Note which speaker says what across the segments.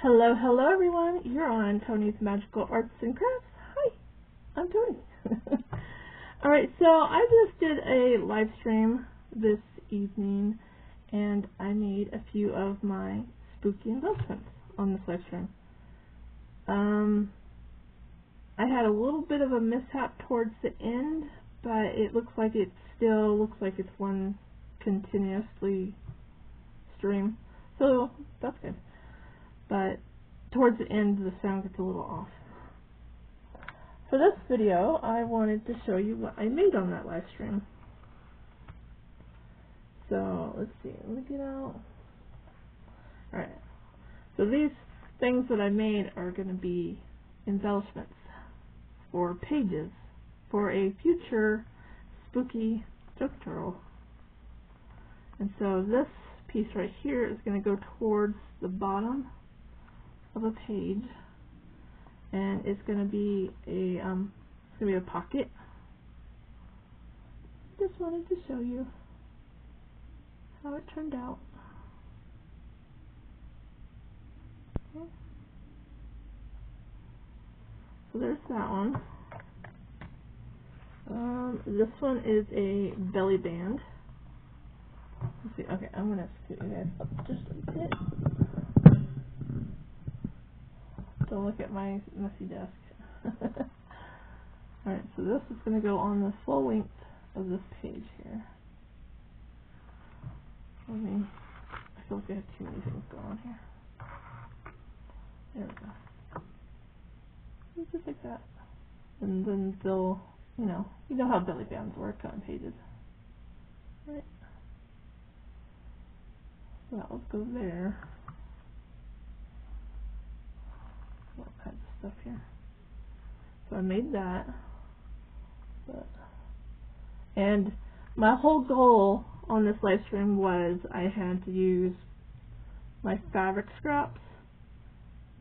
Speaker 1: Hello, hello everyone. You're on Tony's Magical Arts and Crafts. Hi, I'm Tony. Alright, so I just did a live stream this evening and I made a few of my spooky embellishments on this live stream. I had a little bit of a mishap towards the end, but it looks like it's one continuously stream, so that's good. But towards the end the sound gets a little off. For this video I wanted to show you what I made on that live stream. So let's see, let me get out. Alright, so these things that I made are going to be embellishments for pages for a future spooky joke turtle. And so this piece right here is going to go towards the bottom of a page, and it's going to be a pocket. Just wanted to show you how it turned out. Okay. So there's that one. This one is a belly band. Let's see. Okay, I'm gonna scoot you guys up just a bit. Don't look at my messy desk. Alright, so this is going to go on the full length of this page here. I feel like I have too many things going on here. There we go. Just like that. And then they'll, you know how belly bands work on pages. Right? So that will go there. All kinds of stuff here. So I made that. And my whole goal on this live stream was I had to use my fabric scraps,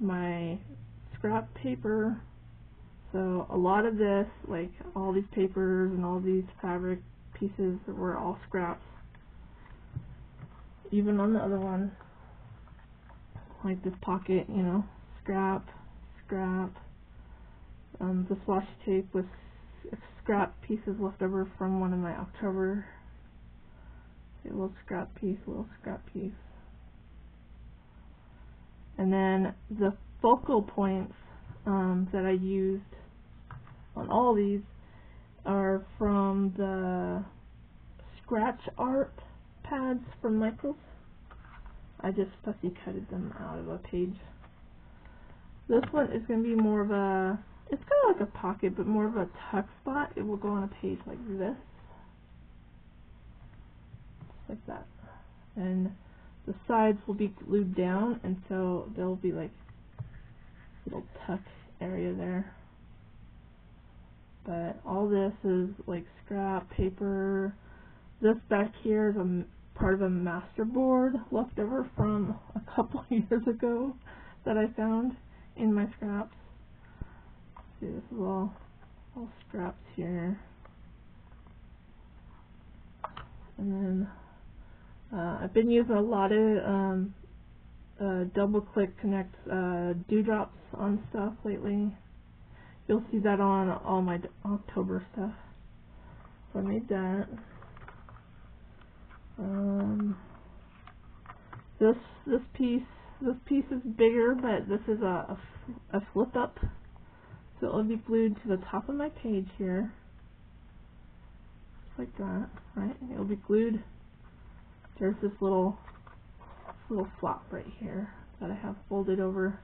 Speaker 1: my scrap paper. So a lot of this, like all these papers and all these fabric pieces, were all scraps. Even on the other one, like this pocket, scrap. This washi tape was scrap pieces left over from one of my October. A little scrap piece. And then the focal points that I used on all these are from the scratch art pads from Michaels. I just fussy cutted them out of a page. This one is going to be more of a, it's kind of like a pocket, but more of a tuck spot. It will go on a page like this. Just like that. And the sides will be glued down, and so there will be like little tuck area there. But all this is like scrap paper. This back here is a part of a masterboard left over from a couple years ago that I found in my scraps. See, this is all scraps here. And then I've been using a lot of double click connect dewdrops on stuff lately. You'll see that on all my October stuff. So I made that. This piece is bigger, but this is a flip up, so it'll be glued to the top of my page here, just like that. Right? It'll be glued. There's this little flop right here that I have folded over,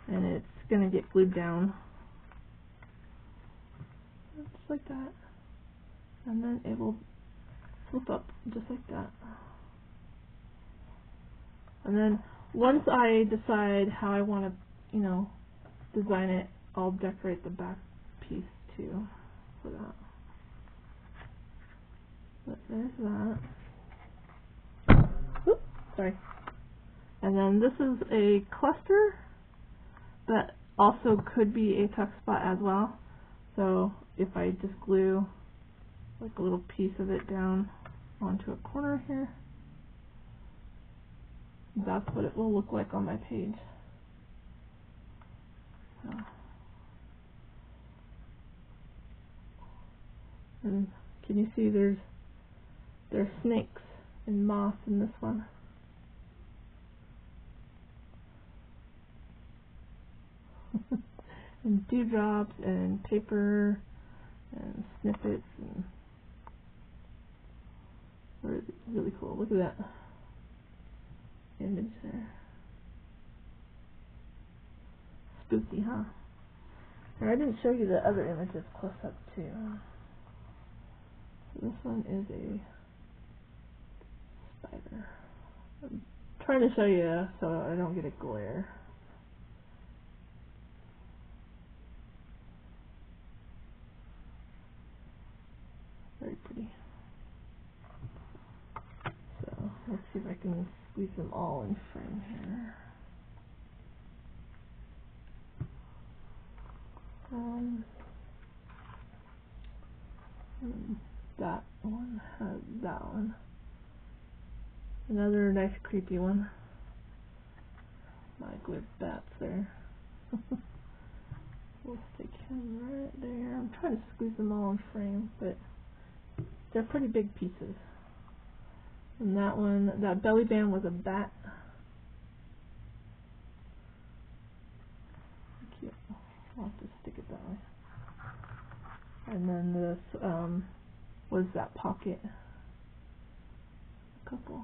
Speaker 1: and it's gonna get glued down, just like that, and then it will flip up just like that. And then once I decide how I want to, design it, I'll decorate the back piece too for that. But there's that. Oops, sorry. And then this is a cluster that also could be a tuck spot as well. So if I just glue like a little piece of it down onto a corner here, that's what it will look like on my page. So, and can you see there's snakes and moss in this one? And dewdrops and paper and snippets and really cool. Look at that image there. Spooky, huh? And I didn't show you the other images close up too. So this one is a spider. I'm trying to show you so I don't get a glare. Very pretty. So let's see if I can squeeze them all in frame here. That one has that one. Another nice creepy one. Like with bats there. We'll stick him right there. I'm trying to squeeze them all in frame, but they're pretty big pieces. And that one, that belly band was a bat. Cute. I'll have to stick it that way. And then this was that pocket. A couple.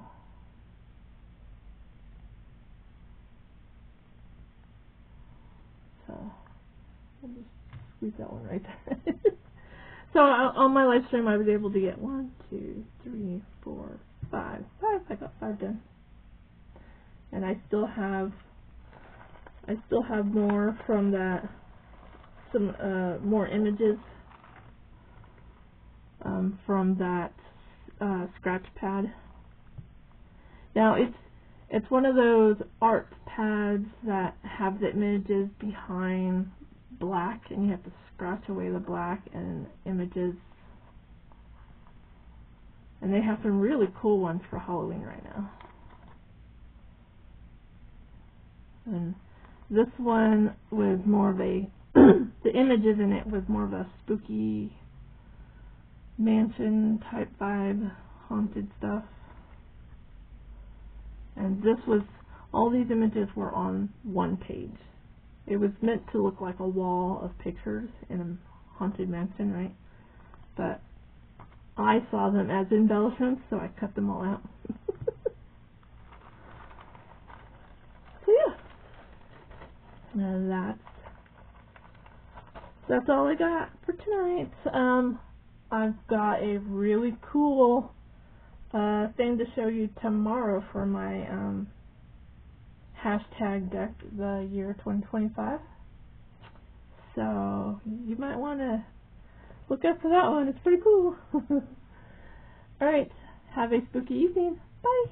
Speaker 1: So I'll just squeeze that one right there. So on my live stream I was able to get 1, 2, 3, 4, 5. I got 5 done. And I still have more from that, some more images from that scratch pad. Now it's one of those art pads that have the images behind black, and you have to scratch away the black and images. And they have some really cool ones for Halloween right now. And this one was more of a the images in it was more of a spooky mansion type vibe, haunted stuff. And this was, all these images were on one page. It was meant to look like a wall of pictures in a haunted mansion, right? But I saw them as embellishments, so I cut them all out. So yeah. Now that's all I got for tonight. I've got a really cool thing to show you tomorrow for my hashtag deck, the year 2025. So you might want to look out for that one. It's pretty cool. Alright, have a spooky evening. Bye.